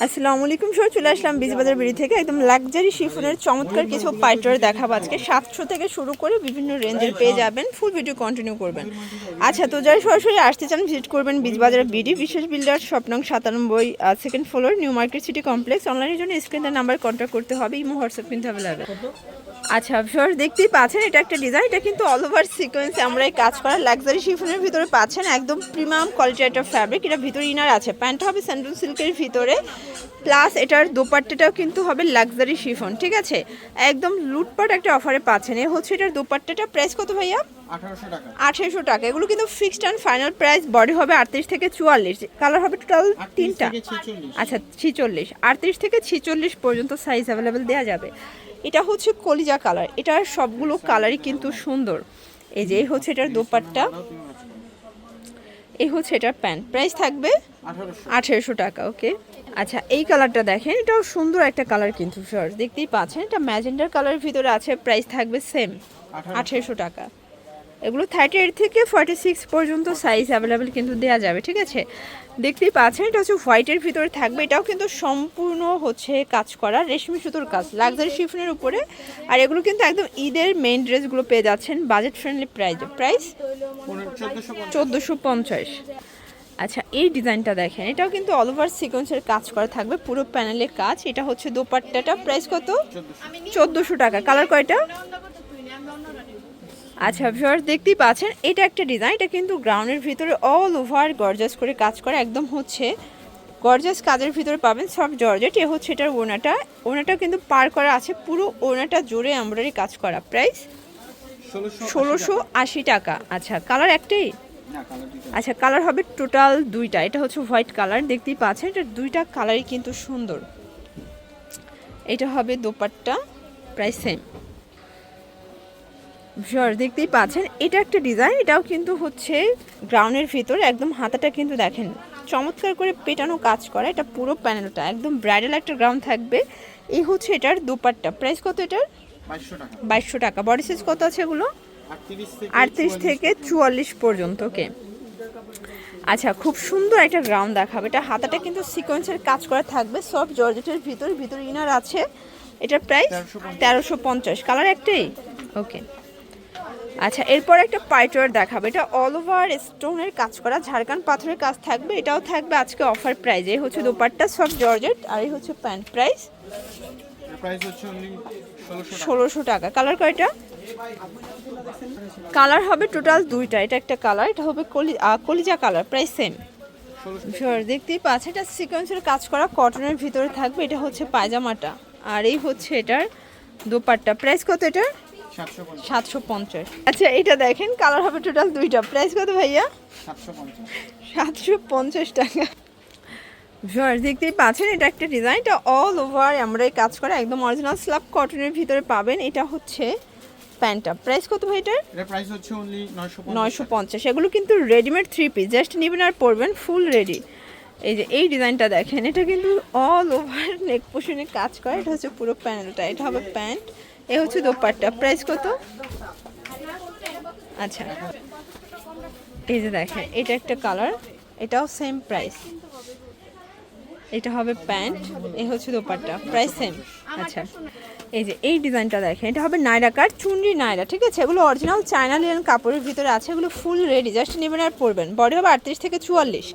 আসসালামু আলাইকুম, সবাই চলে আসলাম বিজবাজার বিড়ি থেকে একদম লাক্সারি শিফনের চমৎকার কিছু পাইটার দেখাবো আজকে। 700 থেকে শুরু করে বিভিন্ন রেঞ্জের পেয়ে যাবেন, ফুল ভিডিও কন্টিনিউ করবেন। আচ্ছা, তো যারা সরাসরি আসতে চান ভিজিট করবেন বিজবাজার বিডি, বিশেষ বিল্ডার, স্বপ্নং 97, second floor, New Market City Complex. অনলাইনের জন্য স্ক্রিনের নাম্বার কন্ট্যাক্ট করতে হবে, ইমো হোয়াটসঅ্যাপ কিন্তু অ্যাভেলেবেল। আচ্ছা ভিউয়ার্স, দেখতেই পাচ্ছেন এটা একটা ডিজাইন, এটা কিন্তু অল ওভার সিকোয়েন্সে আমরা এই কাজ করা লাক্সারি শিফনের ভিতরে পাচ্ছেন, একদম প্রিমিয়াম কোয়ালিটির একটা ফ্যাব্রিক। এটা ভিতরে ইনার আছে, প্যান্টটা হবে স্যান্ডেল সিল্কের ভিতরে, প্লাস এটার দোপাট্টাটাও কিন্তু হবে লাক্সারি শিফন, ঠিক আছে? একদম লুটপাট একটা অফারে পাচ্ছেন। এ হচ্ছে এটার দোপাট্টাটা, প্রাইস কত ভাইয়া? 1800 টাকা। এগুলো কিন্তু fixed and final price. Body হবে 38 থেকে 44, কালার হবে টোটাল 3টা। আচ্ছা 46, 38 থেকে 46 পর্যন্ত সাইজ অ্যাভেলেবেল দেওয়া যাবে। এটা হচ্ছে কলিজা কালার, এটার সবগুলো কালারই কিন্তু সুন্দর। এই যে এই হচ্ছে এটার দোপাট্টা, এই হচ্ছে এটার প্যান্ট। প্রাইস থাকবে 1800 টাকা। ওকে, আচ্ছা এই কালারটা দেখেন, এটাও সুন্দর একটা কালার কিন্তু শর্ট, দেখতেই পাচ্ছেন এটা ম্যাজেন্ডার কালারের ভিতরে আছে। প্রাইস থাকবে সেম 1800 টাকা। এগুলো 38 থেকে 46 পর্যন্ত সাইজ অ্যাভেলেবেল কিন্তু দেওয়া যাবে, ঠিক আছে? দেখতেই পাচ্ছেন এটা হচ্ছে হোয়াইটের ভিতরে থাকবে, এটাও কিন্তু সম্পূর্ণ হচ্ছে কাজ করা রেশমি সুতোর কাজ লাক্সারি শিফনের উপরে। আর এগুলো কিন্তু একদম ঈদের মেইন ড্রেসগুলো পেয়ে যাচ্ছেন বাজেট ফ্রেন্ডলি প্রাইসে। প্রাইস 1450। আচ্ছা এই ডিজাইনটা দেখেন, এটাও কিন্তু অল ওভার সিকোয়েন্সের কাজ করা থাকবে, পুরো প্যানেলে কাজ। এটা হচ্ছে দোপাট্টাটা, প্রাইস কত? 1400 টাকা। কালার কয়টা? আচ্ছা ভিউয়ার্স, দেখতেই পাচ্ছেন এটা একটা ডিজাইন, এটা কিন্তু গ্রাউন্ডের ভিতরে অল ওভার গর্জাস করে কাজ করা, একদম হচ্ছে গর্জাস কাজের ভিতরে পাবেন সব জর্জেট। এ হচ্ছে এটার ওনাটা কিন্তু পার করা আছে, পুরো ওনাটা জুড়ে এমব্রয়ডারি কাজ করা। প্রাইস 1680 টাকা। আচ্ছা কালার একটাই? আচ্ছা কালার হবে টোটাল 2টা। এটা হচ্ছে হোয়াইট কালার, দেখতেই পাচ্ছেন এটা 2টা কালারই কিন্তু সুন্দর। এটা হবে দোপাট্টা, প্রাইস সেম। ভিউয়ার্স দেখতেই পাচ্ছেন এটা একটা ডিজাইন, এটাও কিন্তু হচ্ছে গ্রাউন্ডের ভিতরে একদম হাতাটা কিন্তু দেখেন চমৎকার করে পেটানো কাজ করা। এটা পুরো প্যানেলটা একদম ব্রাইডাল একটা গ্রাউন্ড থাকবে। এই হচ্ছে এটার দোপাট্টা, প্রাইস কত এটার? 2200 টাকা। বডি সাইজ কত আছে এগুলো? 38 থেকে 44 পর্যন্ত। ওকে, আচ্ছা খুব সুন্দর একটা গ্রাউন্ড দেখাবে। এটা হাতাটা কিন্তু সিকোয়েন্সের কাজ করা থাকবে, সব জর্জেটের ভিতরে ইনার আছে। এটার প্রাইস 1350। কালার একটাই? ওকে, আচ্ছা এরপর একটা পাইটওয়ার দেখাবে, এটা অল ওভার স্টোনের কাজ করা, ঝাড়খান্ড পাথরের কাজ থাকবে। এটাও থাকবে আজকে অফার প্রাইজে। হচ্ছে দোপাট্টা সব জর্জেট, আর এই হচ্ছে প্যান্ট। প্রাইস 1600 টাকা। কালার কয়টা? কালার হবে টোটাল 2টা। এটা একটা কালার, এটা হবে কলিজা কালার। Price same. দেখতেই পাচ্ছেন এটা সিকোয়েন্সের কাজ করা কটনের ভিতরে থাকবে। এটা হচ্ছে পায়জামাটা, আর এই হচ্ছে এটার দোপাট্টা। প্রাইস কত এটার? 750। আচ্ছা এটা দেখেন, কালার হবে টোটাল 2টা। প্রাইস কত ভাইয়া? 750 টাকা। দেখতেই পাচ্ছেন এটা একটা ডিজাইন, এটা অল ওভার আমরা কাজ করা, একদম অরিজিনাল স্ল্যাব কটনের ভিতরে পাবেন। এটা হচ্ছে প্যান্টটা। প্রাইস কত ভাই এটার? এর প্রাইস হচ্ছে অনলি 950। এগুলো কিন্তু রেডিমেড 3 পিস, জাস্ট নেবেন আর পরবেন, ফুল রেডি। এই যে এই ডিজাইনটা দেখেন, এটা কিন্তু অল ওভার নেক পোর্শনে কাজ করা। এটা হচ্ছে পুরো প্যানেলটা, এটা হবে প্যান্ট। এ হচ্ছে দোপাট্টা। প্রাইস কত? আচ্ছা এই যে দেখেন এটা একটা কালার, এটাও সেম প্রাইস। এটা হবে প্যান্ট, এ হচ্ছে দোপাট্টা। Price same. আচ্ছা এই যে এই ডিজাইনটা দেখেন, এটা হবে নায়রা কাট, চুনরি নায়রা, ঠিক আছে? এগুলো অরিজিনাল চায়না লিনেন কাপড়ের ভিতরে আছে, এগুলো ফুল রেডি, জাস্ট নেবেন আর পরবেন। বডি হবে 38 থেকে 44।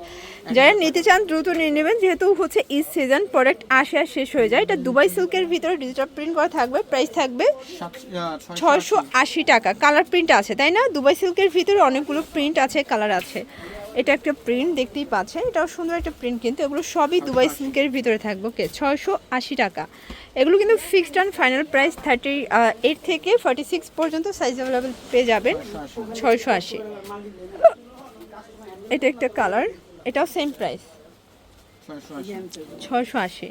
যারা নিতে চান দ্রুত নিয়ে নেবেন, যেহেতু হচ্ছে ঈদ সিজন, প্রোডাক্ট আসে আর শেষ হয়ে যায়। এটা দুবাই সিল্কের ভিতরে ডিজিটাল প্রিন্ট করা থাকবে। প্রাইস থাকবে 680 টাকা। কালার প্রিন্ট আছে তাই না? দুবাই সিল্কের ভিতরে অনেকগুলো প্রিন্ট আছে, কালার আছে। এটা একটা প্রিন্ট, দেখতেই পাচ্ছেন এটাও সুন্দর একটা প্রিন্ট, কিন্তু এগুলো সবই দুবাই সিল্কের ভিতরে থাকবে। ওকে, 680 টাকা। এগুলো কিন্তু ফিক্সড অ্যান্ড ফাইনাল প্রাইস 38 থেকে 46 পর্যন্ত সাইজ অ্যাভেলেবেল পেয়ে যাবেন। 680। এটা একটা কালার, এটাও সেম প্রাইস 680।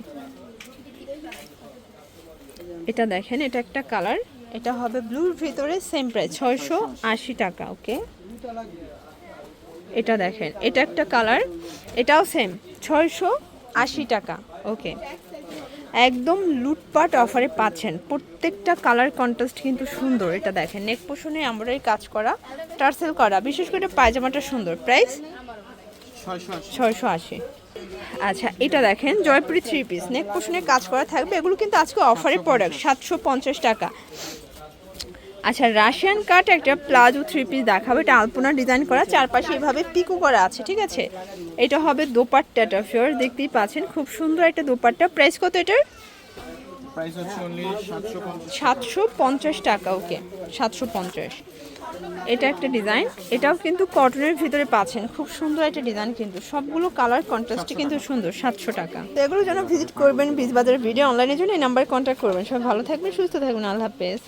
এটা দেখেন এটা একটা কালার, এটা হবে ব্লুর ভিতরে, সেম প্রাইস 680 টাকা। ওকে, এটা দেখেন এটা একটা কালার, এটাও সেম 680 টাকা। ওকে, একদম লুটপাট অফারে পাচ্ছেন, প্রত্যেকটা কালার কন্ট্রাস্ট কিন্তু সুন্দর। এটা দেখেন নেক পোর্শনে এমব্রয়ডারি কাজ করা, টার্সেল করা, বিশেষ করে পায়জামাটা সুন্দর। প্রাইস 680। আচ্ছা এটা দেখেন জয়পুরি 3 পিস নেক পোর্শনে কাজ করা থাকবে, এগুলো কিন্তু আজকে অফারে প্রোডাক্ট 750 টাকা। আচ্ছা রাশিয়ান কাট একটা প্লাজো 3 পিস দেখাবো, এটা আলপনা ডিজাইন করা, চারপাশে এভাবে পিকো করা আছে, ঠিক আছে। এটা হবে দোপাট্টাটা, ফিওর দেখতেই পাচ্ছেন খুব সুন্দর একটা দোপাট্টা। প্রাইস কত এটার? প্রাইস হচ্ছে অনলি 750 টাকা। ওকে 750। এটা একটা ডিজাইন, এটাও কিন্তু কটনের ভিতরে পাচ্ছেন, খুব সুন্দর একটা ডিজাইন, কিন্তু সবগুলো কালার কন্ট্রাস্টে কিন্তু সুন্দর। 700 টাকা। তো এগুলোর জন্য ভিজিট করবেন বিজবাজার ভিডিও অনলাইনের জন্য এই নাম্বারে কন্ট্যাক্ট করবেন। সবাই ভালো থাকবেন, সুস্থ থাকবেন, আল্লাহ হাফেজ।